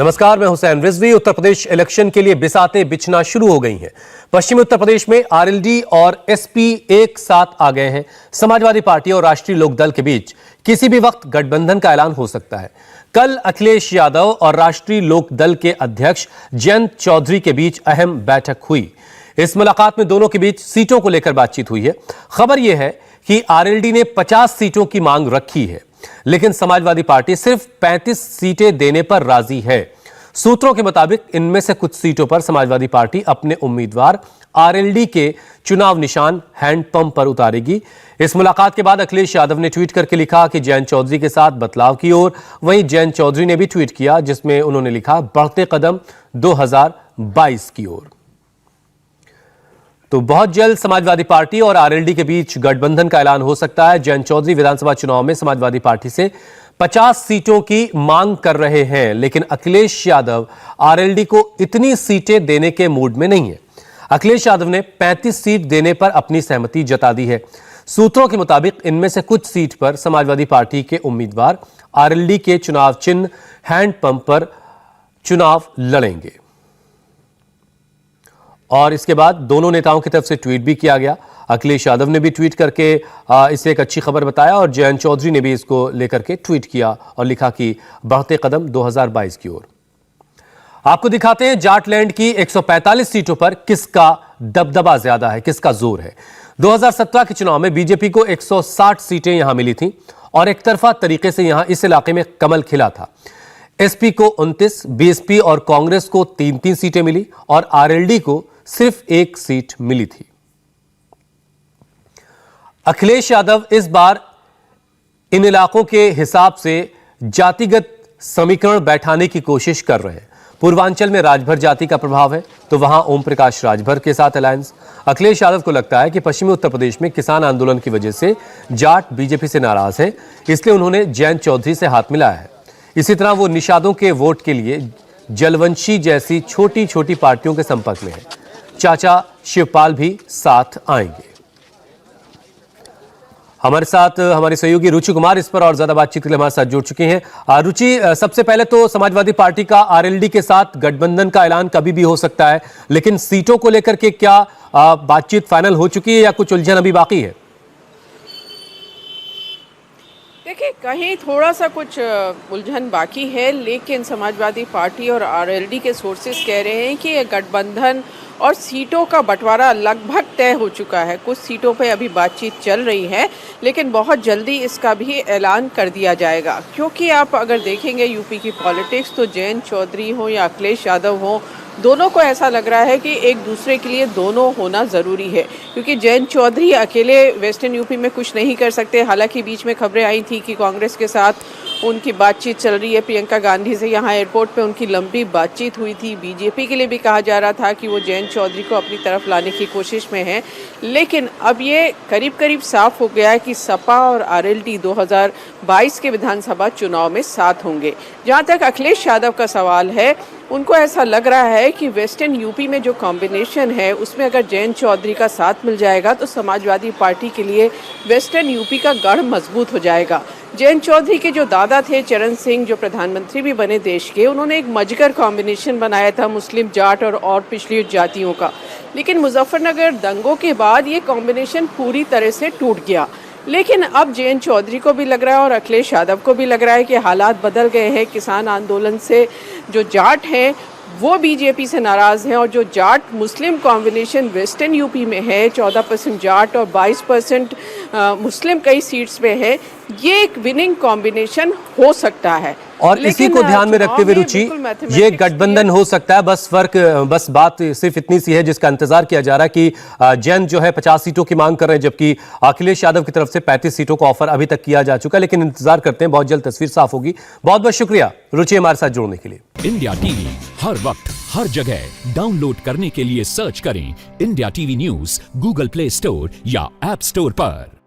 नमस्कार, मैं हुसैन रिजवी। उत्तर प्रदेश इलेक्शन के लिए बिसातें बिछना शुरू हो गई हैं। पश्चिमी उत्तर प्रदेश में आरएलडी और एसपी एक साथ आ गए हैं। समाजवादी पार्टी और राष्ट्रीय लोकदल के बीच किसी भी वक्त गठबंधन का ऐलान हो सकता है। कल अखिलेश यादव और राष्ट्रीय लोकदल के अध्यक्ष जयंत चौधरी के बीच अहम बैठक हुई। इस मुलाकात में दोनों के बीच सीटों को लेकर बातचीत हुई है। खबर यह है कि आरएलडी ने 50 सीटों की मांग रखी है, लेकिन समाजवादी पार्टी सिर्फ 35 सीटें देने पर राजी है। सूत्रों के मुताबिक इनमें से कुछ सीटों पर समाजवादी पार्टी अपने उम्मीदवार आरएलडी के चुनाव निशान हैंडपंप पर उतारेगी। इस मुलाकात के बाद अखिलेश यादव ने ट्वीट करके लिखा कि जयंत चौधरी के साथ बदलाव की ओर। वहीं जयंत चौधरी ने भी ट्वीट किया, जिसमें उन्होंने लिखा बढ़ते कदम 2022 की ओर। तो बहुत जल्द समाजवादी पार्टी और आरएलडी के बीच गठबंधन का ऐलान हो सकता है। जयंत चौधरी विधानसभा चुनाव में समाजवादी पार्टी से 50 सीटों की मांग कर रहे हैं, लेकिन अखिलेश यादव आरएलडी को इतनी सीटें देने के मूड में नहीं है। अखिलेश यादव ने 35 सीट देने पर अपनी सहमति जता दी है। सूत्रों के मुताबिक इनमें से कुछ सीट पर समाजवादी पार्टी के उम्मीदवार आरएलडी के चुनाव चिन्ह हैंडपंप पर चुनाव लड़ेंगे। और इसके बाद दोनों नेताओं की तरफ से ट्वीट भी किया गया। अखिलेश यादव ने भी ट्वीट करके इसे एक अच्छी खबर बताया और जयंत चौधरी ने भी इसको लेकर के ट्वीट किया और लिखा कि बढ़ते कदम 2022 की ओर। आपको दिखाते हैं जाटलैंड की 145 सीटों पर किसका दबदबा ज्यादा है, किसका जोर है। 2017 के चुनाव में बीजेपी को 160 सीटें यहां मिली थी और एक तरफा तरीके से यहां इस इलाके में कमल खिला था। एसपी को 29, बीएसपी और कांग्रेस को 3-3 सीटें मिली और आरएलडी को सिर्फ 1 सीट मिली थी। अखिलेश यादव इस बार इन इलाकों के हिसाब से जातिगत समीकरण बैठाने की कोशिश कर रहे हैं। पूर्वांचल में राजभर जाति का प्रभाव है, तो वहां ओम प्रकाश राजभर के साथ अलायंस। अखिलेश यादव को लगता है कि पश्चिमी उत्तर प्रदेश में किसान आंदोलन की वजह से जाट बीजेपी से नाराज है, इसलिए उन्होंने जयंत चौधरी से हाथ मिलाया है। इसी तरह वो निषादों के वोट के लिए जलवंशी जैसी छोटी छोटी पार्टियों के संपर्क में है। चाचा शिवपाल भी साथ आएंगे। हमारे साथ हमारे सहयोगी रुचि कुमार इस पर और ज्यादा बातचीत के लिए हमारे साथ जुड़ चुके हैं। रुचि, सबसे पहले तो समाजवादी पार्टी का आरएलडी के साथ गठबंधन का ऐलान कभी भी हो सकता है, लेकिन सीटों को लेकर के क्या बातचीत फाइनल हो चुकी है या कुछ उलझन अभी बाकी है? देखिए, कहीं थोड़ा सा कुछ उलझन बाकी है, लेकिन समाजवादी पार्टी और आरएलडी के सोर्सेस कह रहे हैं कि ये गठबंधन और सीटों का बंटवारा लगभग तय हो चुका है। कुछ सीटों पे अभी बातचीत चल रही है, लेकिन बहुत जल्दी इसका भी ऐलान कर दिया जाएगा। क्योंकि आप अगर देखेंगे यूपी की पॉलिटिक्स, तो जयंत चौधरी हो या अखिलेश यादव हो, दोनों को ऐसा लग रहा है कि एक दूसरे के लिए दोनों होना ज़रूरी है। क्योंकि जयंत चौधरी अकेले वेस्टर्न यूपी में कुछ नहीं कर सकते। हालांकि बीच में खबरें आई थी कि कांग्रेस के साथ उनकी बातचीत चल रही है। प्रियंका गांधी से यहाँ एयरपोर्ट पे उनकी लंबी बातचीत हुई थी। बीजेपी के लिए भी कहा जा रहा था कि वो जयंत चौधरी को अपनी तरफ लाने की कोशिश में है। लेकिन अब ये करीब करीब साफ हो गया है कि सपा और आरएलडी 2022 के विधानसभा चुनाव में साथ होंगे। जहाँ तक अखिलेश यादव का सवाल है, उनको ऐसा लग रहा है कि वेस्टर्न यूपी में जो कॉम्बिनेशन है, उसमें अगर जयंत चौधरी का साथ मिल जाएगा तो समाजवादी पार्टी के लिए वेस्टर्न यूपी का गढ़ मजबूत हो जाएगा। जयंत चौधरी के जो दादा थे चरण सिंह, जो प्रधानमंत्री भी बने देश के, उन्होंने एक मजगर कॉम्बिनेशन बनाया था मुस्लिम, जाट और पिछड़ी जातियों का। लेकिन मुजफ्फरनगर दंगों के बाद ये कॉम्बिनेशन पूरी तरह से टूट गया। लेकिन अब जयंत चौधरी को भी लग रहा है और अखिलेश यादव को भी लग रहा है कि हालात बदल गए हैं। किसान आंदोलन से जो जाट हैं वो बीजेपी से नाराज़ हैं, और जो जाट मुस्लिम कॉम्बिनेशन वेस्टर्न यूपी में है, 14% जाट और 22% मुस्लिम कई सीट्स पे है, ये एक विनिंग कॉम्बिनेशन हो सकता है। और इसी को ध्यान में रखते हुए रुचि, ये गठबंधन हो सकता है। बस बात सिर्फ इतनी सी है जिसका इंतजार किया जा रहा है कि जैन जो है 50 सीटों की मांग कर रहे हैं, जबकि अखिलेश यादव की तरफ से 35 सीटों का ऑफर अभी तक किया जा चुका है। लेकिन इंतजार करते हैं, बहुत जल्द तस्वीर साफ होगी। बहुत बहुत शुक्रिया रुचि हमारे साथ जुड़ने के लिए। इंडिया टीवी हर वक्त हर जगह डाउनलोड करने के लिए सर्च करें India TV news Google play store या ऐप स्टोर पर।